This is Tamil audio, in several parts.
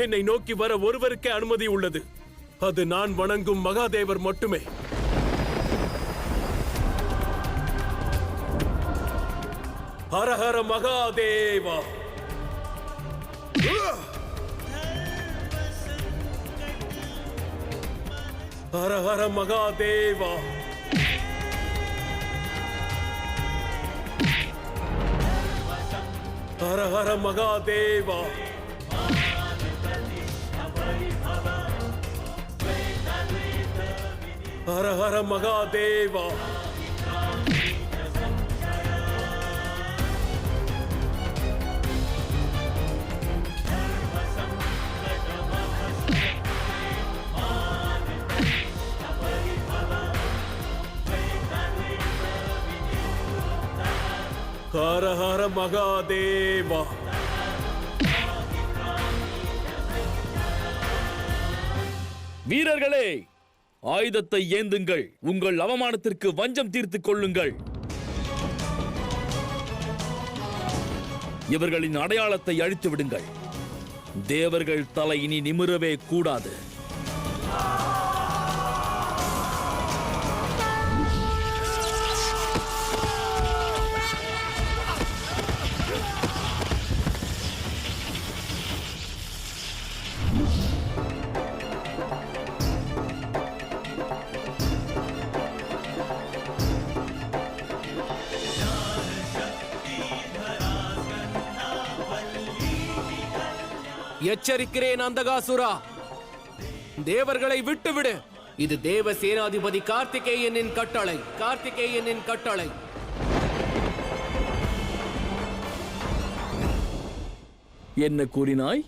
என்னை நோக்கி வர ஒருவருக்கே அனுமதி உள்ளது. அது நான் வணங்கும் மகாதேவர் மட்டுமே. ஹரஹர மகாதேவா. ஹரஹர மகாதேவா. ஹரஹர மகாதேவா. ஹரஹர மகாதேவா. ஹரஹர மகாதேவா. வீரர்களே, ஆயுதத்தை ஏந்துங்கள். உங்கள் அவமானத்திற்கு வஞ்சம் தீர்த்துக் கொள்ளுங்கள். இவர்களின் அடையாளத்தை அழித்து விடுங்கள். தேவர்கள் தலை இனி நிமிரவே கூடாது. எச்சரிக்கிறேன் அந்தகாசுரா, தேவர்களை விட்டுவிடு. இது தேவ சேனாதிபதி கார்த்திகேயனின் கட்டளை. கார்த்திகேயனின் கட்டளை. என்ன கூறினாய்?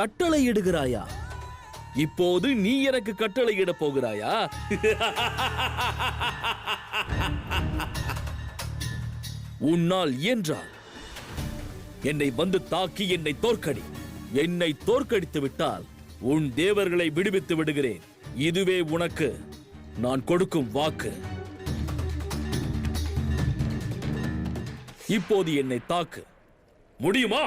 கட்டளை இடுகிறாயா? இப்போது நீ எனக்கு கட்டளை இட போகிறாயா? உன்னால் இயன்றால் என்னை வந்து தாக்கி என்னை தோற்கடி. என்னை தோற்கடித்து விட்டால் உன் தேவர்களை விடுவித்து விடுகிறேன். இதுவே உனக்கு நான் கொடுக்கும் வாக்கு. இப்போது என்னை தாக்கு. முடியுமா?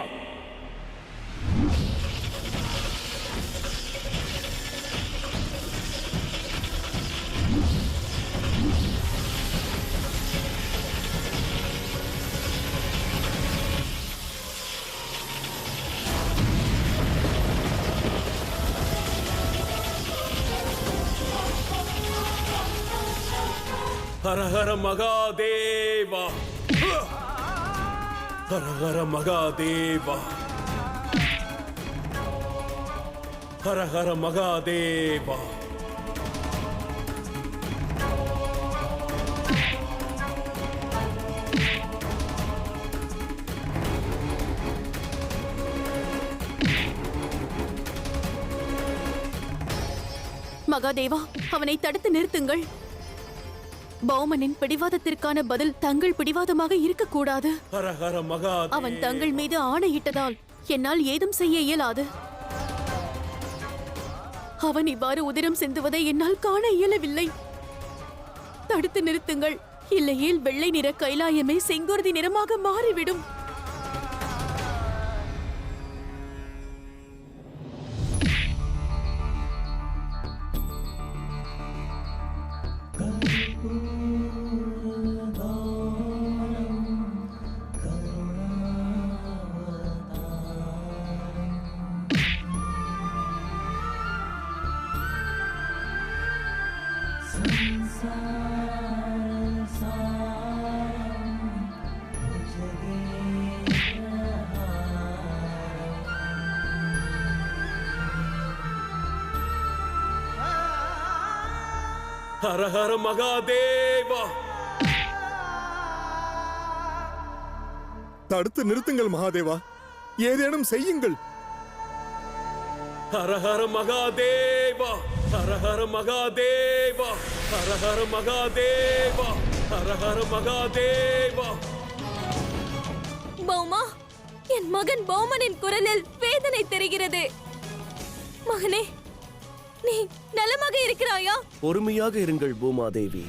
ஹரஹர மகாதேவா. ஹரஹர மகாதேவா. ஹரஹர மகாதேவா. மகாதேவா, அவனை தடுத்து நிறுத்துங்கள். பௌமனின் பிடிவாதத்திற்கான பதில் தங்கள் பிடிவாதமாக இருக்கக்கூடாது. அவன் தங்கள் மீது ஆணையிட்டதால் என்னால் ஏதும் செய்ய இயலாது. அவன் இவ்வாறு உதிரம் சிந்துவதை என்னால் காண இயலவில்லை. தடுத்து நிறுத்துங்கள். இல்லையேல் வெள்ளை நிற கைலாயமே செங்குருதி நிறமாக மாறிவிடும். ஹரஹர மகாதேவா. தடுத்து நிறுத்துங்கள் மகாதேவா, ஏதேனும் செய்யுங்கள். ஹரஹர மகாதேவா. ஹரஹர மகாதேவா. ஹரஹர மகாதேவா. ஹரஹர மகாதேவா. பௌமா, என் மகன் பௌமனின் குரலில் வேதனை தெரிகிறது. மகனே, நீ நலமாக இருக்கிறாயா? பொறுமையாக இருங்கள் பூமாதேவி.